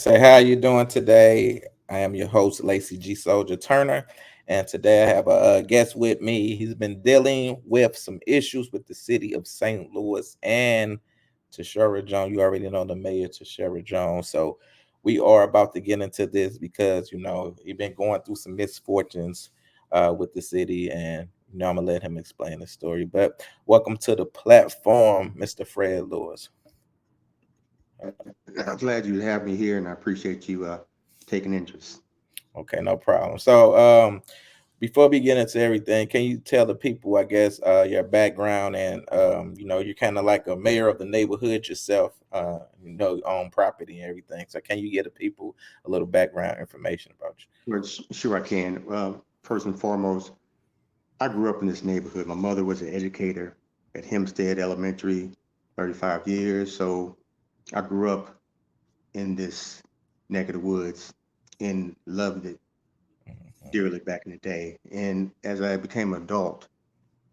Say how you doing today? I am your host, Lacey G. Soldier Turner, and today I have a guest with me. He's been dealing with some issues with the city of St. Louis and Tishaura Jones. You already know the mayor, Tishaura Jones. So we are about to get into this because he's been going through some misfortunes with the city, and I'm gonna let him explain the story. But welcome to the platform, Mr. Fred Lewis. I'm glad you have me here, and I appreciate you taking interest. Okay, no problem. So, before we get into everything, can you tell the people, I guess, your background and you're kind of like a mayor of the neighborhood yourself, own property and everything. So, can you get the people a little background information about you? Sure, I can. First and foremost, I grew up in this neighborhood. My mother was an educator at Hempstead Elementary, 35 years. So I grew up in this neck of the woods and loved it Mhm. dearly back in the day. And as I became an adult,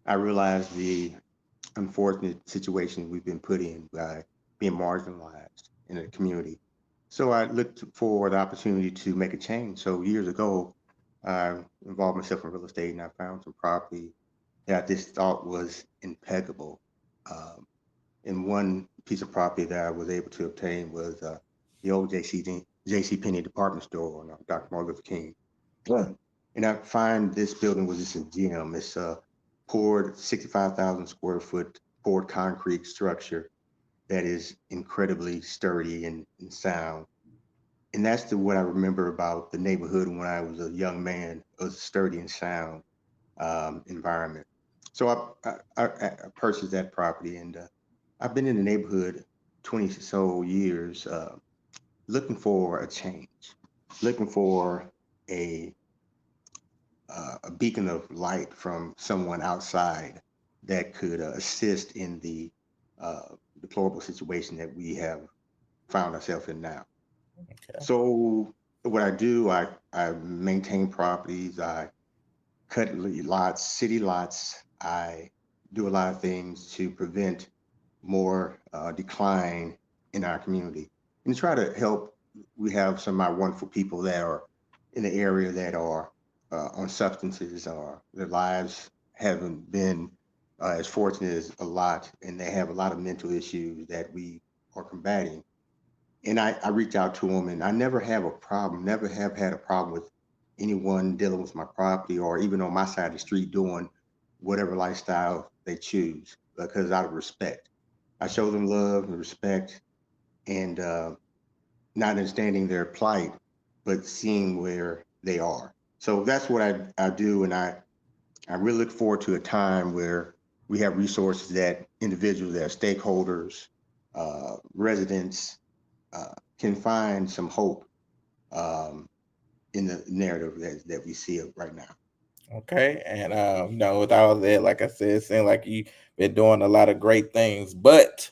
I realized the unfortunate situation we've been put in by being marginalized in the community. So I looked for the opportunity to make a change. So years ago, I involved myself in real estate and I found some property that I just thought was impeccable. Um, and one piece of property that I was able to obtain was the old JC Penney department store on Dr. Martin Luther King. Yeah. And I find this building was just a gem. It's a poured 65,000 square foot poured concrete structure that is incredibly sturdy and sound. And that's what I remember about the neighborhood when I was a young man, a sturdy and sound environment. So I purchased that property, and I've been in the neighborhood 20 so years, looking for a change, looking for a a beacon of light from someone outside that could assist in the uh, deplorable situation that we have found ourselves in now. Okay. So what I do, I maintain properties, I cut lots, city lots. I do a lot of things to prevent more decline in our community and try to help. We have some of my wonderful people that are in the area that are on substances or their lives haven't been as fortunate as a lot, and they have a lot of mental issues that we are combating. And I reach out to them, and I never have a problem, never have had a problem with anyone dealing with my property or even on my side of the street doing whatever lifestyle they choose because out of respect. I show them love and respect and not understanding their plight, but seeing where they are. So that's what I do. And I really look forward to a time where we have resources that individuals, that are stakeholders, residents can find some hope um, in the narrative that we see right now. Okay, and with all that, like I said, it seems like you've been doing a lot of great things. But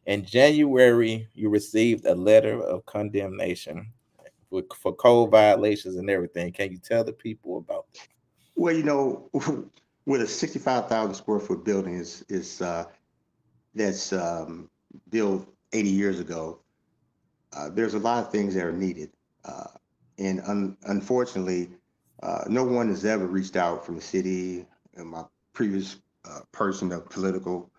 in January, you received a letter of condemnation for code violations and everything. Can you tell the people about that? Well, with a 65,000 square foot building is that's built 80 years ago, there's a lot of things that are needed. Uh, and unfortunately, no one has ever reached out from the city. And my previous person of political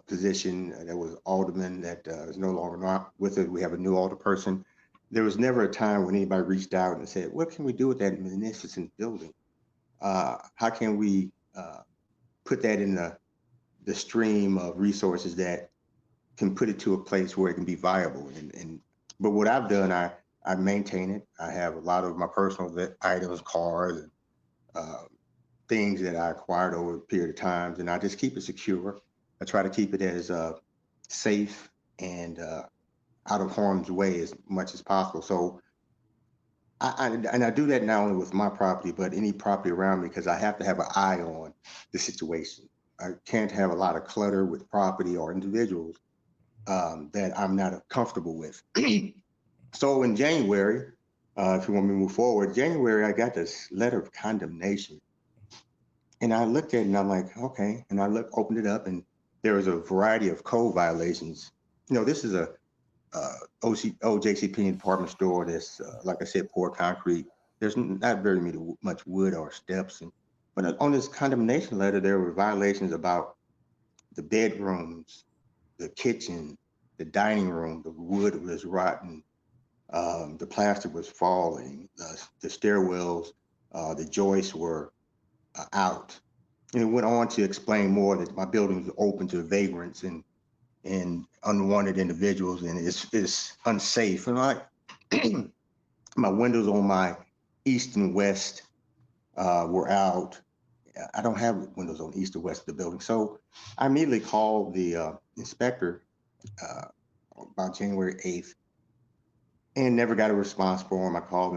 position, that was alderman that is no longer not with it. We have a new alder person. There was never a time when anybody reached out and said, "What can we do with that magnificent building? How can we put that in the stream of resources that can put it to a place where it can be viable?" And but what I've done, I maintain it. I have a lot of my personal items, cars, and uh, things that I acquired over a period of times, and I just keep it secure. I try to keep it as safe and out of harm's way as much as possible. So and I do that not only with my property, but any property around me because I have to have an eye on the situation. I can't have a lot of clutter with property or individuals that I'm not comfortable with. So in January, if you want me to move forward, January, I got this letter of condemnation. And I looked at it and I'm like, okay. And opened it up, and there was a variety of code violations. This is a OJCP department store that's, like I said, poured concrete. There's not very much wood or steps. But on this condemnation letter, there were violations about the bedrooms, the kitchen, the dining room. The wood was rotten. The plastic was falling. The stairwells, the joists were out. And it went on to explain more that my building was open to vagrants and unwanted individuals, and it's unsafe. And my windows on my east and west were out. I don't have windows on east or west of the building, so I immediately called the inspector uh, about January 8th, and never got a response for him. I called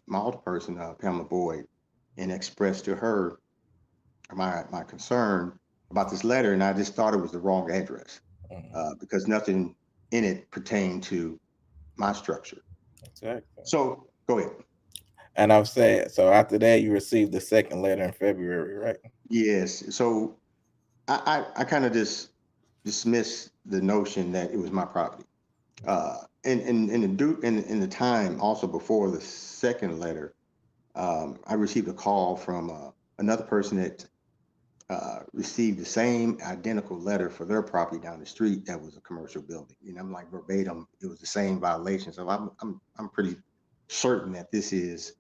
my alder person, Pamela Boyd, and expressed to her my concern about this letter, and I just thought it was the wrong address because nothing in it pertained to my structure. Exactly. So go ahead. And I'm saying, so after that, you received the second letter in February, right? Yes. So I kind of just dismissed the notion that it was my property. In the time also before the second letter, I received a call from another person that received the same identical letter for their property down the street that was a commercial building. And I'm like verbatim, it was the same violation. So I'm pretty certain that this is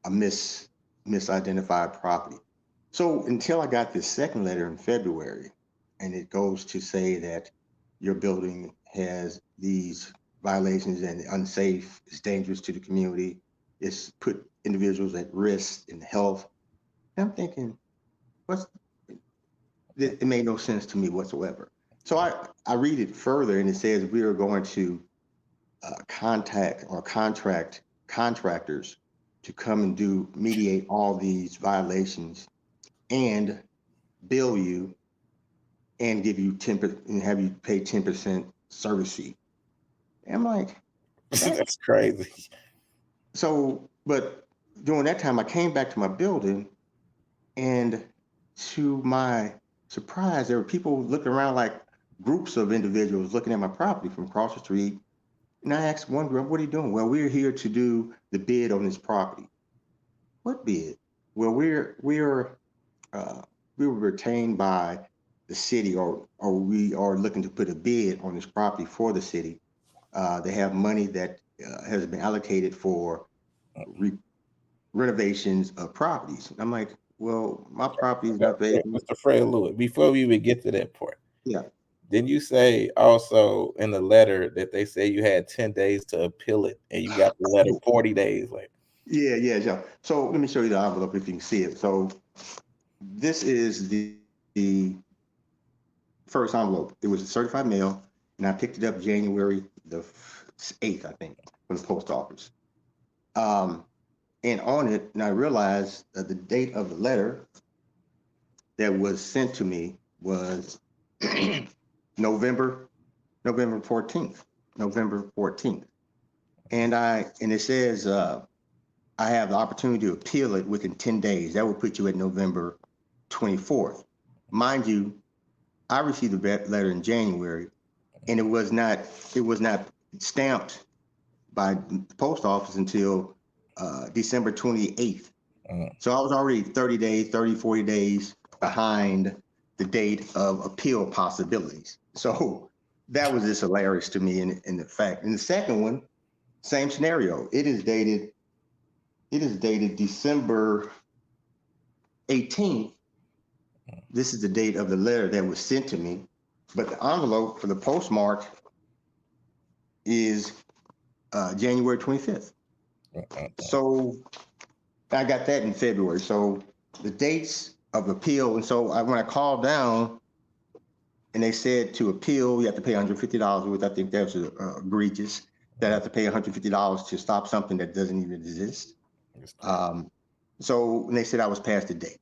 a misidentified property. So until I got this second letter in February, and it goes to say that your building has these violations and unsafe, it's dangerous to the community, it's put individuals at risk in health. And I'm thinking, what's it made no sense to me whatsoever. So I read it further, and it says we are going to contact or contract contractors to come and mediate all these violations and bill you and give you 10% and have you pay 10% service fee. And I'm like, that. That's crazy. So, but during that time, I came back to my building, and to my surprise, there were people looking around, like groups of individuals looking at my property from across the street. And I asked one group, "What are you doing?" "Well, we're here to do the bid on this property." "What bid?" "Well, uh, we were retained by the city, or we are looking to put a bid on this property for the city. They have money that has been allocated for re- renovations of properties." I'm like, "Well, my property is not vacant." Mr. Fred Lewis, before we even get to that part, Yeah, didn't you say also in the letter that they say you had 10 days to appeal it and you got the letter 40 days later? yeah. So let me show you the envelope if you can see it. So this is the first envelope. It was a certified mail, and I picked it up January the 8th, I think, from the post office. Um, and on it, and I realized that the date of the letter that was sent to me was November November 14th, November 14th. And it says I have the opportunity to appeal it within 10 days. That would put you at November 24th. Mind you, I received the letter in January, and it was not stamped by the post office until December 28th. Mm. So I was already 30 days, 30, 40 days behind the date of appeal possibilities. So that was just hilarious to me in the fact. And the second one, same scenario. It is dated December 18th. This is the date of the letter that was sent to me. But the envelope for the postmark is January 25th. So I got that in February. So the dates of appeal, and so when I called down and they said to appeal, you have to pay $150, which I think that's egregious. That I have to pay $150 to stop something that doesn't even exist. Um, so when they said I was past the date.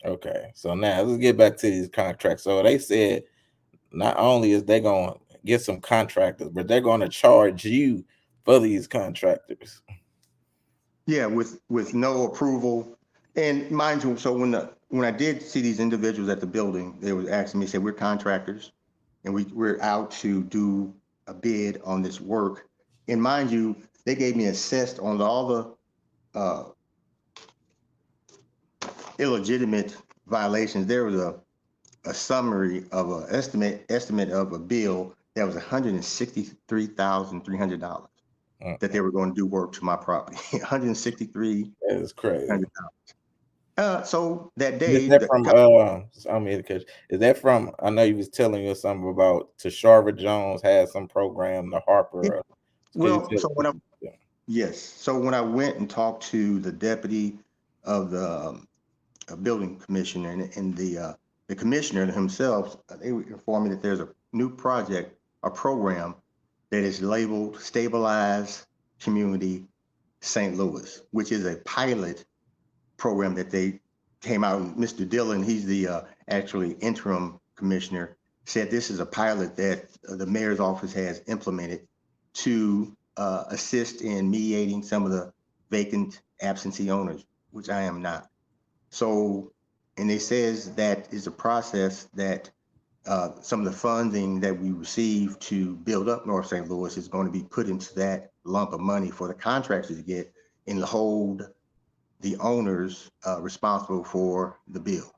Okay, so now let's get back to these contracts. So they said not only is they going to get some contractors, but they're going to charge you for these contractors. Yeah, with no approval. And mind you, so when I did see these individuals at the building, they were asking me, said, "We're contractors. and we're out to do a bid on this work. And mind you, they gave me assessed on all the illegitimate violations. There was a summary of an estimate of a bill that was $163,300 that they were going to do work to my property. 163. That is crazy. So that Is day, that from I mean, is that from? I know you was telling us something about Tishaura Jones had some program, the Harper. Could you well, tell? so when I yes, so when I went and talked to the deputy of the building commissioner and the commissioner himself, they informed me that there's a new project, a program that is labeled Stabilize Community St. Louis, which is a pilot program that they came out. Mr. Dillon, he's the actually interim commissioner, said this is a pilot that the mayor's office has implemented to assist in mediating some of the vacant absentee owners, which I am not. So, and it says that is a process that some of the funding that we receive to build up North St. Louis is going to be put into that lump of money for the contractors to get and hold the owners responsible for the bill.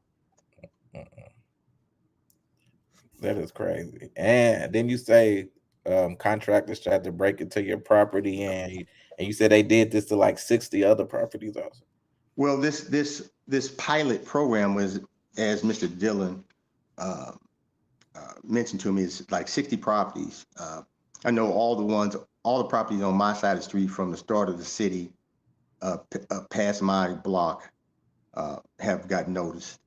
That is crazy. And then you say contractors tried to break into your property, and you said they did this to like 60 other properties also. Well, this pilot program was, as Mr. Dillon uh, mentioned to me, is like 60 properties. I know all the properties on my side of the street from the start of the city past my block have got noticed.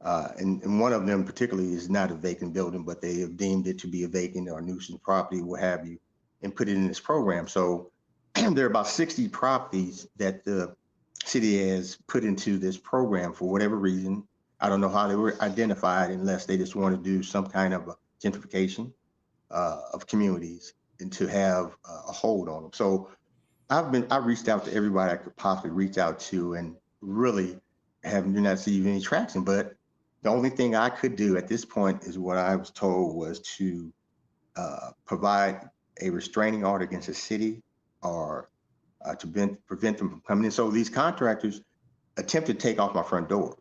And one of them particularly is not a vacant building, but they have deemed it to be a vacant or nuisance property, what have you, and put it in this program. So there are about 60 properties that the city has put into this program for whatever reason. I don't know how they were identified unless they just want to do some kind of a gentrification of communities and to have a hold on them. So I reached out to everybody I could possibly reach out to and really have not received any traction. But the only thing I could do at this point is what I was told was to provide a restraining order against the city or to prevent them from coming in. So these contractors attempted to take off my front door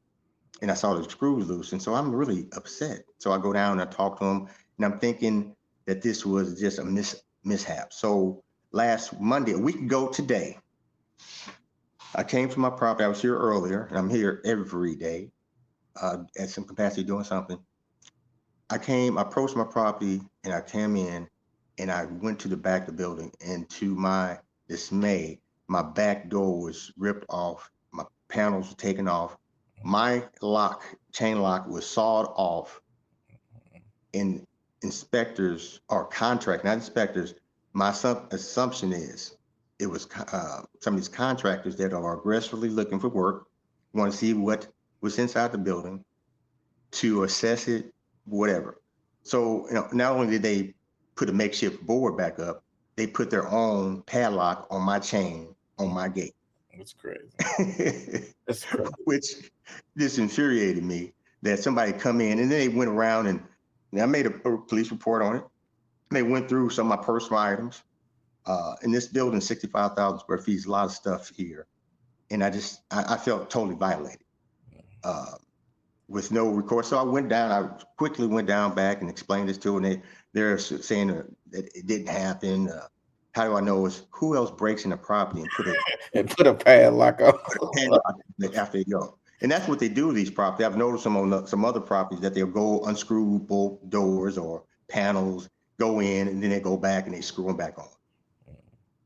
and I saw the screws loose. And so I'm really upset. So I go down and I talk to them and I'm thinking that this was just a mishap. So last Monday, a week ago today, I came to my property. I was here earlier and I'm here every day at some capacity doing something. I approached my property and I came in and I went to the back of the building and to my dismay, my back door was ripped off. My panels were taken off. My chain lock was sawed off and inspectors or not inspectors, my assumption is it was some of these contractors that are aggressively looking for work, want to see what was inside the building to assess it, whatever. So, not only did they put a makeshift board back up, they put their own padlock on my chain on my gate. That's crazy. That's crazy. Which just infuriated me that somebody come in and then they went around and I made a police report on it. They went through some of my personal items. In this building, 65,000 square feet, is a lot of stuff here. And I felt totally violated with no recourse. So I quickly went down back and explained this to them. They're saying that it didn't happen. How do I know? Is who else breaks in the property and put a padlock on padlock after they go? And that's what they do to these properties. I've noticed them on some other properties that they'll go unscrew both doors or panels, go in, and then they go back and they screw them back on.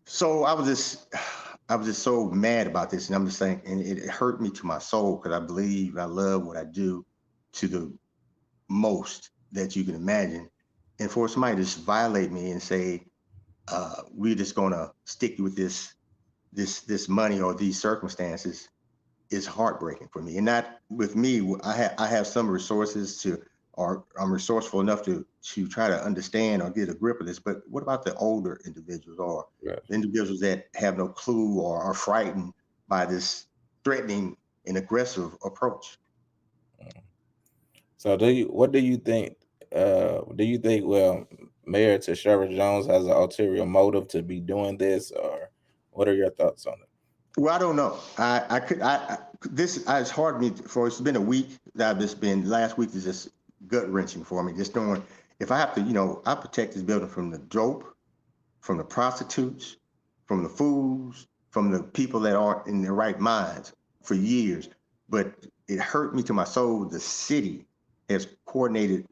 So I was just so mad about this, and I'm just saying, and it hurt me to my soul because I believe I love what I do to the most that you can imagine, and for somebody to just violate me and say, we're just gonna stick you with this money or these circumstances is heartbreaking for me. And not with me, I have some resources or I'm resourceful enough to try to understand or get a grip of this. But what about the older individuals or the individuals that have no clue or are frightened by this threatening and aggressive approach? So what do you think Do you think, well, Mayor Tishaura Jones has an ulterior motive to be doing this, or what are your thoughts on it? Well, I don't know. I could this it's hard for me for it's been a week that I've just been last week is just gut wrenching for me. Just knowing if I have to, I protect this building from the dope, from the prostitutes, from the fools, from the people that aren't in their right minds for years. But it hurt me to my soul. The city has coordinated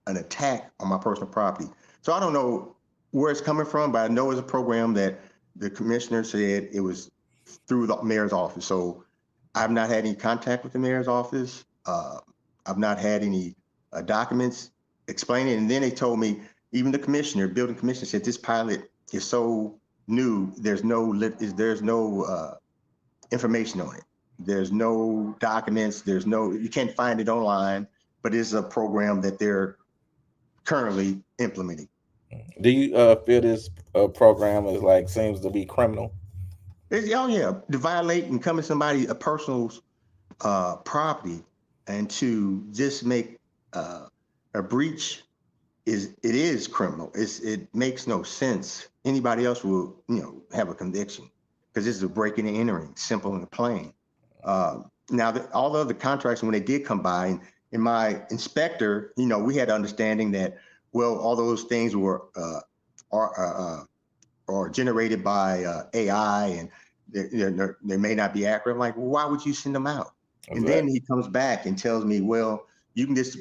an attack on my personal property. So I don't know where it's coming from, but I know it's a program that the commissioner said it was through the mayor's office. So I've not had any contact with the mayor's office. I've not had any documents explaining. And then they told me, even the commissioner, building commissioner, said this pilot is so new. There's no information on it. There's no documents. You can't find it online. But it's a program that they're currently implementing. Do you feel this program is like seems to be criminal? Oh yeah, to violate and come in somebody a personal property and to just make a breach is criminal. It makes no sense. Anybody else will have a conviction because this is a breaking and entering, simple and plain. Now all the other contracts when they did come by and my inspector, we had understanding that all those things were are generated by AI and they may not be accurate. I'm like, well, why would you send them out? And then he comes back and tells me, well, you can just,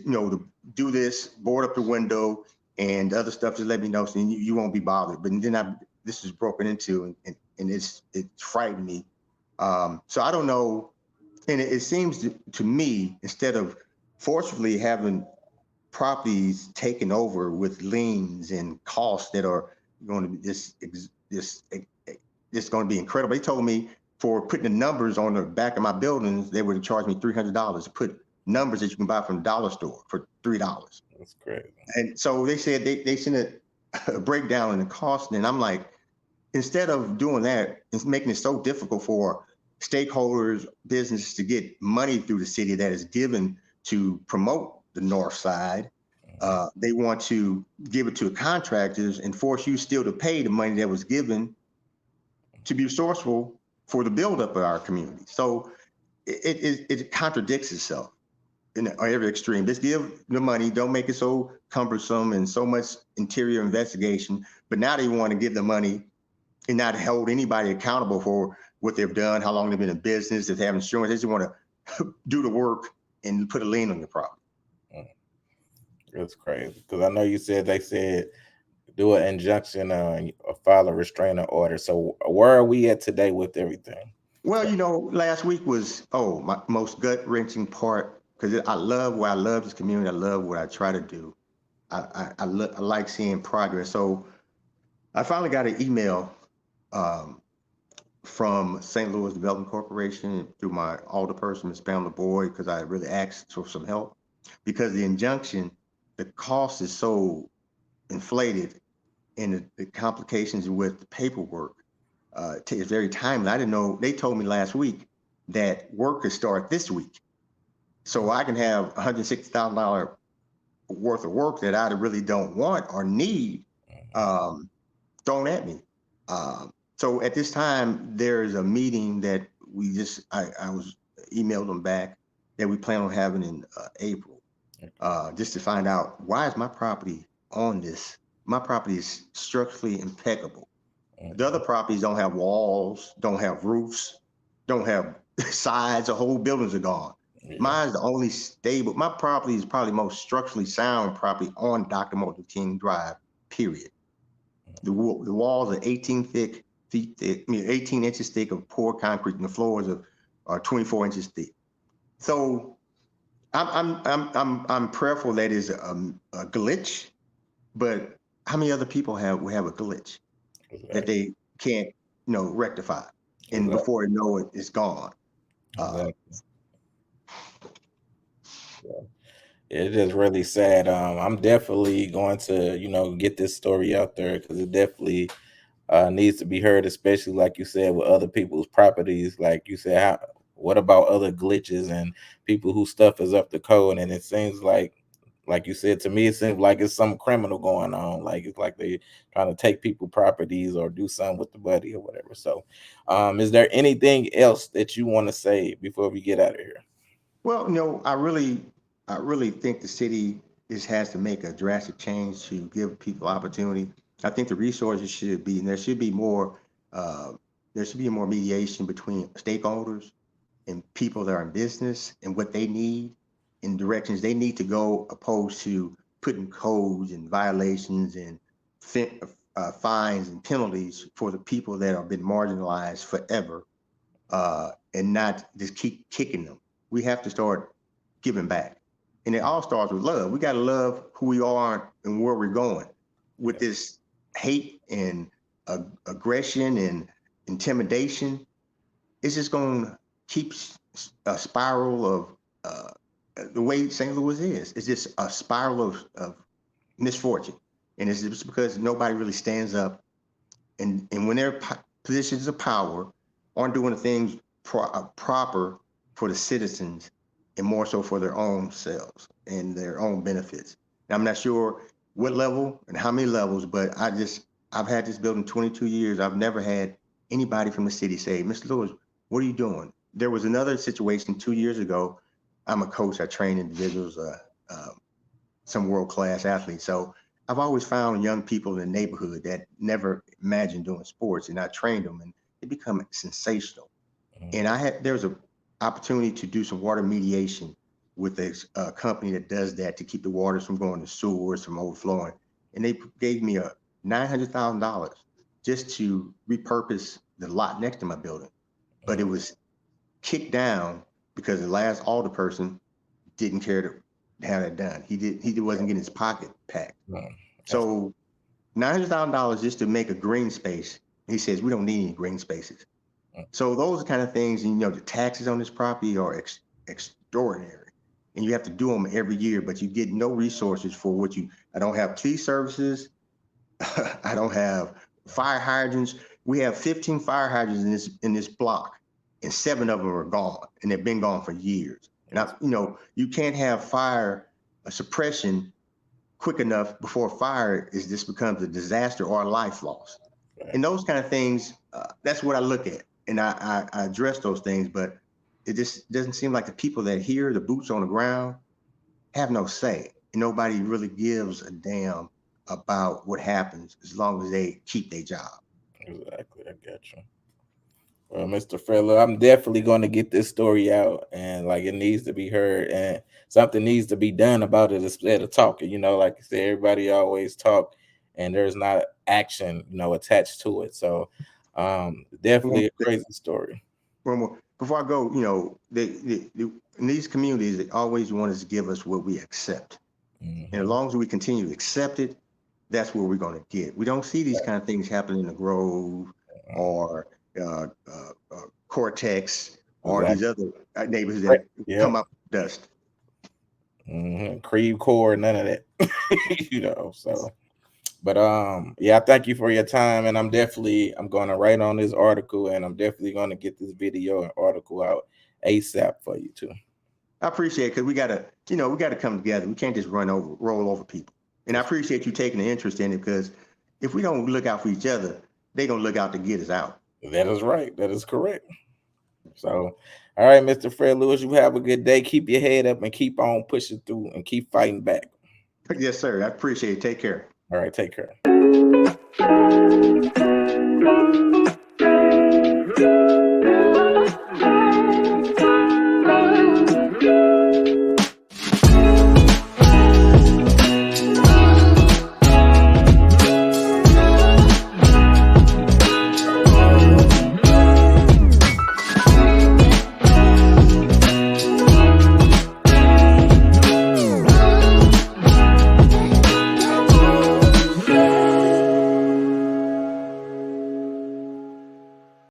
do this, board up the window and other stuff, just let me know so you won't be bothered. But then this is broken into and it frightened me. So I don't know. And it seems to me, instead of forcefully having properties taken over with liens and costs that are going to be this going to be incredible. They told me for putting the numbers on the back of my buildings, they would charge me $300 to put numbers that you can buy from the dollar store for $3. That's crazy. And so they said they sent a breakdown in the cost, and I'm like, instead of doing that, it's making it so difficult for stakeholders, businesses to get money through the city that is given to promote the north side. They want to give it to the contractors and force you still to pay the money that was given to be resourceful for the buildup of our community. So it contradicts itself in every extreme. Just give the money, don't make it so cumbersome and so much interior investigation. But now they want to give the money and not hold anybody accountable for what they've done, how long they've been in business, if they have insurance. They just want to do the work and put a lien on your property. That's crazy. Because I know they said do an injunction or file a restraining order. So where are we at today with everything? Well, last week was my most gut wrenching part because I love this community. I love what I try to do. I like seeing progress. So I finally got an email from St. Louis Development Corporation through my alderperson, Ms. Pamela Boyd, because I really asked for some help because the injunction, the cost is so inflated and the complications with the paperwork is very timely. I didn't know, they told me last week that work could start this week. So I can have $160,000 worth of work that I really don't want or need thrown at me. So at this time, there's a meeting that I was emailed them back that we plan on having in April, just to find out why is my property on this. My property is structurally impeccable. The other properties don't have walls, don't have roofs, don't have sides, the whole buildings are gone. Yeah. Mine's the only stable. My property is probably the most structurally sound property on Dr. Martin Luther King Drive, period. The walls are 18 feet thick, 18 inches thick of poured concrete, and the floors are 24 inches thick. So I'm prayerful that is a glitch, but how many other people will have a glitch that they can't rectify, and before they know it, it's gone. It's just really sad. I'm definitely going to get this story out there because it definitely needs to be heard, especially like you said with other people's properties. Like you said, what about other glitches and people whose stuff is up to code? And it seems like like you said, to me, it seems like it's some criminal going on. Like it's like they trying to take people properties or do something with the buddy or whatever. So, is there anything else that you want to say before we get out of here? Well, I really think the city has to make a drastic change to give people opportunity. I think the resources should be, and uh, there should be more mediation between stakeholders and people that are in business and what they need in directions they need to go, opposed to putting codes and violations and fines and penalties for the people that have been marginalized forever, and not just keep kicking them. We have to start giving back. And it all starts with love. We got to love who we are and where we're going. With this hate and aggression and intimidation, it's just going to keep a spiral of the way St. Louis is. It's just a spiral of misfortune. And it's just because nobody really stands up, and when they're positions of power, aren't doing the things proper for the citizens, and more so for their own selves and their own benefits. Now, I'm not sure what level and how many levels, but I've had this building 22 years. I've never had anybody from the city say, "Mr. Lewis, what are you doing?" There was another situation 2 years ago. I'm a coach. I train individuals, some world-class athletes. So I've always found young people in the neighborhood that never imagined doing sports, and I trained them, and they become sensational. And there was an opportunity to do some water mediation with a company that does that to keep the waters from going to sewers, from overflowing. And they gave me a $900,000 just to repurpose the lot next to my building. But it was kicked down because the last alder person didn't care to have that done. He wasn't getting his pocket packed. So $900,000 just to make a green space. He says we don't need any green spaces. So those are kind of things, and the taxes on this property are extraordinary, and you have to do them every year, but you get no resources for what I don't have police services. I don't have fire hydrants. We have 15 fire hydrants in this block, and 7 of them are gone, and they've been gone for years. And you can't have fire suppression quick enough before this becomes a disaster or a life loss. Right. And those kind of things, that's what I look at. And I address those things, but it just doesn't seem like the people that hear the boots on the ground have no say. And nobody really gives a damn about what happens as long as they keep their job. Exactly. I got you. Well, Mr. Frello, I'm definitely going to get this story out, and like it needs to be heard, and something needs to be done about it instead of talking. Like you said, everybody always talk, and there's not action, attached to it. So, definitely a crazy story. Before I go, in these communities, they always want us to give us what we accept. And as long as we continue to accept it, that's where we're going to get. We don't see these kind of things happen in the Grove or Cortex or these other neighborhoods that come up with dust. Creve Core, none of that. So. But I thank you for your time, and I'm going to write on this article, and I'm definitely going to get this video and article out ASAP for you too. I appreciate it, because we gotta come together. We can't just roll over people. And I appreciate you taking an interest in it, because if we don't look out for each other, they're gonna look out to get us out. That is right. That is correct. So, all right, Mr. Fred Lewis, you have a good day. Keep your head up and keep on pushing through and keep fighting back. Yes, sir. I appreciate it. Take care. All right, take care.